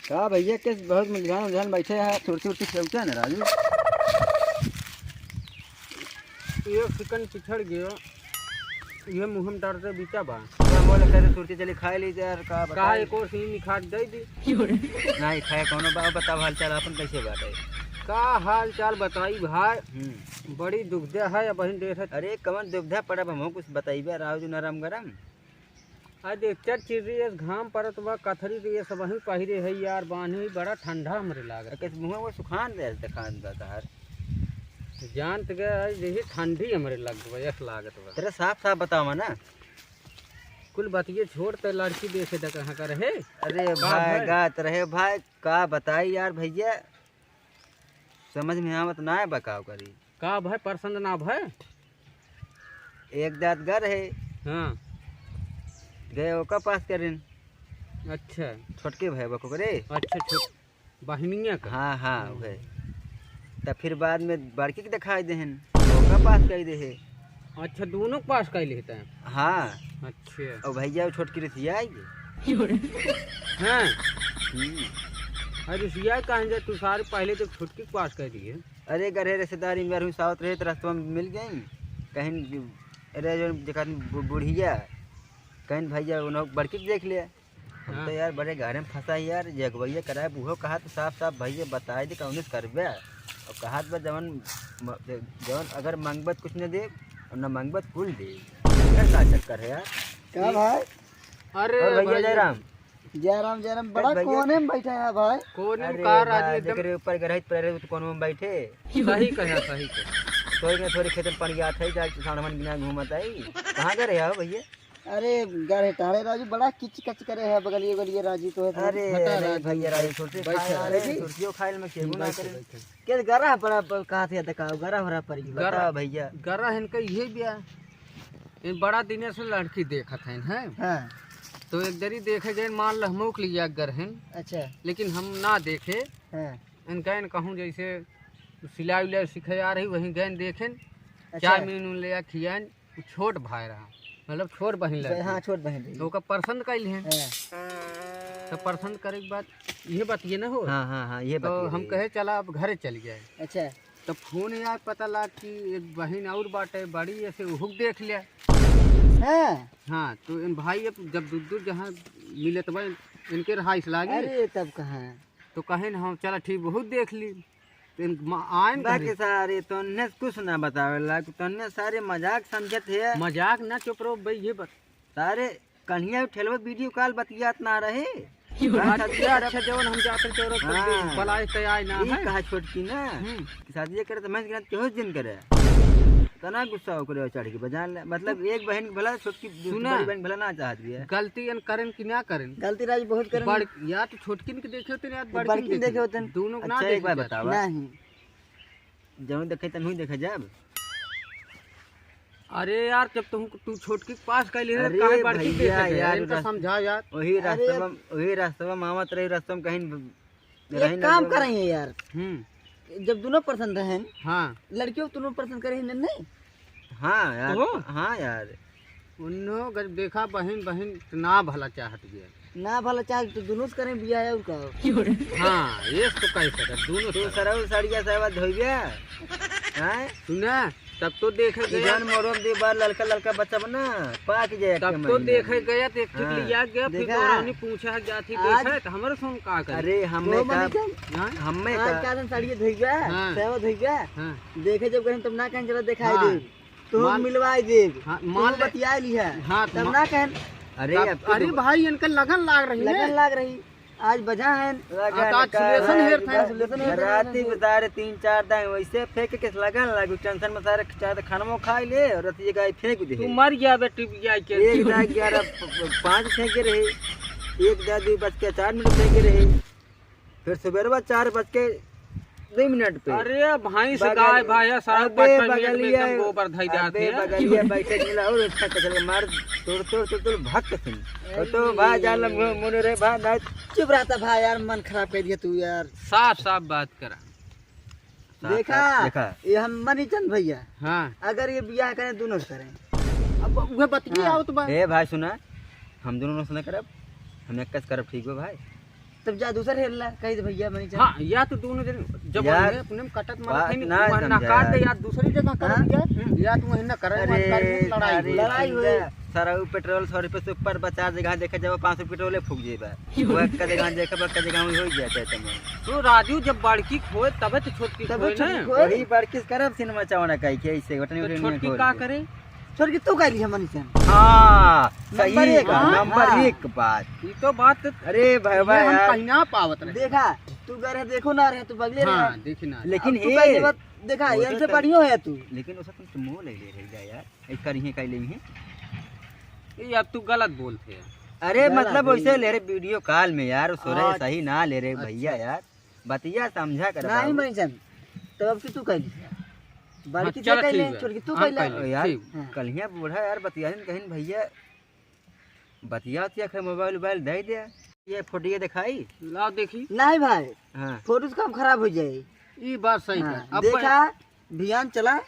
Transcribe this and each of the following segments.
का भैया किस बहुत मुलझान उलझान बैठे हैं, छुट्टी उर्टी चलते हैं ना राजू। ये चिकन पिछड़ गयो, ये मुँह में डरते बीचा बा बोले करे छुट्टी चली खाए ली यार। का एक और सीन निखार दे दी नहीं खाए कौनो बा बताओ हाल चाल अपन कैसे बाटे। का हाल चाल बताई भाई, बड़ी दुखदे है बहन देख। अरे कमन दुविधा पड़ा हम कुछ बताइबे राजू नरम गरम। आज एक चीज रे घाम परत बा कथरी रे सब ही पहिरे है यार, बांधी बड़ा ठंडा हमरे लागत। किस मुंह वो सुखान दे दुकान बाहर जानत गए यही ठंडी हमरे लग बा एक लागत बा। तेरे साफ साफ बताओ ना कुल बतिये छोड़ ते लड़की देखे त कहां कर है। अरे भाई गात रहे भाई का बताई यार भैया, समझ में आवत ना है बकाव करी का भाई पसंद ना भाई। एक दांत घर है हाँ गए ओका पास करें। अच्छा छोटके भाई बको करे। अच्छा छोट बहनिया का। हाँ हाँ वह तब फिर बाद में बड़की के दिखाई देहन ओका पास कर दे है। अच्छा दोनों के पास कैले लेते हैं। हाँ अच्छा और भैया छोटकी रसिया हाँ अरे सिया कहाँ जाए तू सारे पहले तो छुटकी के पास कर दिए। अरे गरे रिश्तेदारी में रहूँ साउथ रहे तो रास्ते में मिल गई कहीं। अरे जो जगह बुढ़िया कहीं भैया उन्होंने बड़की देख लिया। हम तो यार बड़े घरे में फंसा यार जगवैया कराए बूहो कहा तो साफ साफ भैया बताए दे कौन करबे और कहा जवन जवन अगर मांगबत कुछ न दे और न मांगबत कुल दे का चक्कर है यार। क्या भाई? अरे भैया जयराम जयराम जयराम बड़ा कोने में बैठा है भाई। कोने में कार आदमी एकदम ऊपर गरहित पर तो कोने में बैठे। सही कहा सही कहा। सोई में थोड़ी खेत में पानी आता है जा किसान मन बिना घूमता है। कहाँ गए हो भैया? अरे गरे टाड़े राजू बड़ा किच कच करे है बगलिए बगलिए राजू तो है। अरे भैया राजू छोटे छोटियो खाइल में केगु ना करे के गरा पड़ा कहां से दिखाओ गरा भरा पड़ी बता भैया। गरा इनका ये बिया इन बड़ा दिन से लड़की देखत हैं हैं। हां तो एक दरी देखे गए मान ल हमो के लिया गर हैं। अच्छा लेकिन हम ना देखे। हां इनका इन कहूं जैसे सिलाई उलाई सिखाई आ रही वहीं गए देखें। अच्छा। चाय मीन ले खियान छोट भाई रहा मतलब छोट बहन लगे। हां छोट बहन रही तो का पसंद कैल है। हां तो पसंद करे के बाद ये बात ये ना हो। हाँ ये तो हम कहे चला अब घरे चल गए। अच्छा तो फोन यार पता लगा कि एक बहन और बाटे बड़ी ऐसे उहुक देख लिया। हां हाँ तो इन भाई अब जब दूर दूर जहाँ मिले तो भाई इनके रहाइश लागे। अरे तब कहाँ तो कहे ना हम चला ठीक बहुत देख ली तो इन आए बाकी सारे तन्ने कुछ ना बतावेला तन्ने सारे मजाक समझत है। मजाक ना चुप रहो भाई ये बत सारे कन्हैया ठेलवा वीडियो कॉल बतियात ना रहे। अच्छा जवन हम जाते चोरो हाँ। बलाए तैयार ना ई है। कहा छोटकी ना शादी करे तो मैं केहो दिन करे तना गुस्सा होकर चढ़ के बजान ले मतलब एक बहन भला छोटकी सुना। बड़ी बहन भला ना चाहत भी है। गलती इन करें कि ना करें। गलती राजू बहुत करे बड़ या तो छोटकी के देखे होते या बड़की के देखे होते दोनों को ना अच्छा एक बार देखे बताओ नहीं। जब देखे तब नहीं देखा जब। अरे यार जब तू छोटकी के पास कैली है अरे काहे बड़की भैया देखे यार, इनका समझा यार। वही रास्ता मामत रही रास्ता में कहीं एक काम करेंगे यार जब दोनों पसंद रहे हाँ लड़कियों दोनों पसंद करे नहीं। हाँ यार तो? हाँ यार उन्हों देखा बहन बहन ना भला चाहत गया ना भला चाहे तो दोनों से करें बिया है उनका। हाँ ये तो कह सकत दोनों तू सरव सड़िया सेवा धोइबे हैं सुना तब तो देखे गया जान मोरो दे बार लड़का लड़का बच्चा बना पाक जाए तब तो देखे गया तो एक ठीक हाँ, लिया गया फिर देखा? दौरानी पूछा जाती देखा तो हमारे सुन का करे। अरे हमें का हाँ? हमें आज का का दिन साड़ी धोई गया हाँ। सेवा धोई गया हाँ देखे जब कहीं तब ना कहीं चलो दिखाई हाँ। दे तो मान- मिलवाई दे हाँ, मान मान ले- बतिया ली है हाँ, तब मा- ना कहें अरे अरे भाई इनका लगन लाग रही लगन है। लाग रही आज बजा है राती बितारे 3-4 दिन वैसे फेंक के लगन लागू टेंशन में सारे चाहे खाना खा ले और रतिया गाय फेंक दे। तू मर गया बेटी बिया के। एक दा 11-5 फेंके रहे एक दा 2:04 फेंके रहे फिर सुबह 4:02 पे। अरे भाई से गाय भाई सारा एकदम गोबर धई जाते हैं। बगलिया बैठे मिला और अच्छा चल मार तोड़ भक्त सिंह तो भाई जान मुने रे भाई ना चुप रहता भाई यार मन खराब कर दिया तू यार। साफ साफ बात करा। देखा ये हम मनीचंद भैया हाँ अगर ये बियाह करें दोनों से करें अब वह बतिया आओ तो ए भाई सुना हम दोनों से करब हम एक करब ठीक है भाई तब जा दूसरा हेलना कही दे भैया मनी चल। हाँ या तो दोनों दिन जब यार, है अपने में कटत बात मारत है ना नहीं ना समझा काट दे यार। या दूसरी जगह कर दिया या तू हिन्ना करे लड़ाई हुई। लड़ाई हुई। सारा उ पेट्रोल 100 रुपए से ऊपर 50 जगह देखे जब 500 पेट्रोल फूक जेबा वो एक का जगह देखे बक जगह हो जाता है तमाम। तो राजू जब बड़की खोए तबे तो छोटकी तबे खोए छोटकी ना खोए। वही बड़किस करब सिनेमा चावना कही के ऐसे घटने तो उठने छोटकी का करे छोड़ के तू कहली है मनी चल। हां नंबर सही एक, हाँ, नंबर हाँ। 1 बात। ये तो बात अरे भाई ये हम यार कहीं ना पावत रहे। देखा तू घर है देखो ना रहे तू बगले रहे। हाँ देखी ना लेकिन अब तू हे कहली बात देखा वो ये तो से कर- बढ़ियो है तू। लेकिन उसे तुम मुंह ले ले रही जा यार एक करिए कह ले ही। ये अब तू गलत बोलते है। अरे गलत मतलब है। वैसे ले रहे वीडियो कॉल में यार सो रहे अच्छा। सही ना ले रहे भैया यार बतिया समझा कर नहीं मनी चल तब अब तू कहली बालकी चलो से कहले ठीक है। छोड़ के तू हम कहले। कहले। यार ठीक। हाँ। कलिया बूढ़ा यार बतिया कहीं भैया बतिया तिया मोबाइल मोबाइल दे दे ये फोटो दिखाई। लाओ देखी नहीं भाई हाँ फोटो से काम खराब हो जाए। ये बात सही हाँ, है। अब देखा भियान चला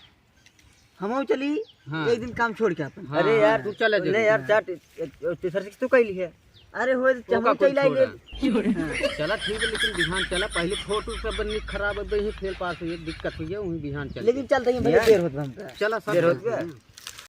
हम चली हाँ। एक दिन काम छोड़ के अपन। हाँ, अरे यार तू चले ले यार चाट तीसरा से तू कैली है। अरे हो ओका चमो कोई चला छोड़ा। चला ठीक है लेकिन बिहान चला पहले फोटो सब बनी खराब है वही फेल पास हुई दिक्कत हुई है वही बिहान चल लेकिन चल रही भैया यार। देर होता हमका। चला देर सब होत बा।